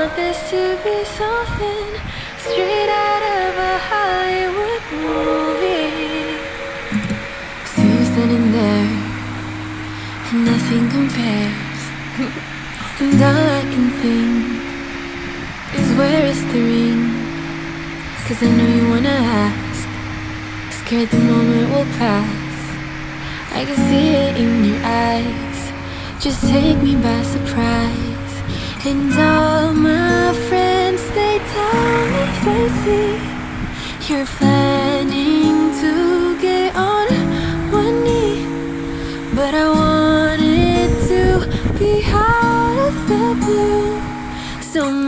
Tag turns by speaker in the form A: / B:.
A: want this to be something straight out of a Hollywood movie. 'Cause you standing there and nothing compares. And all I can think is where is the ring? 'Cause I know you wanna ask, scared the moment will pass. I can see it in your eyes, just take me by surprise. And all my friends, they tell me they see you're flying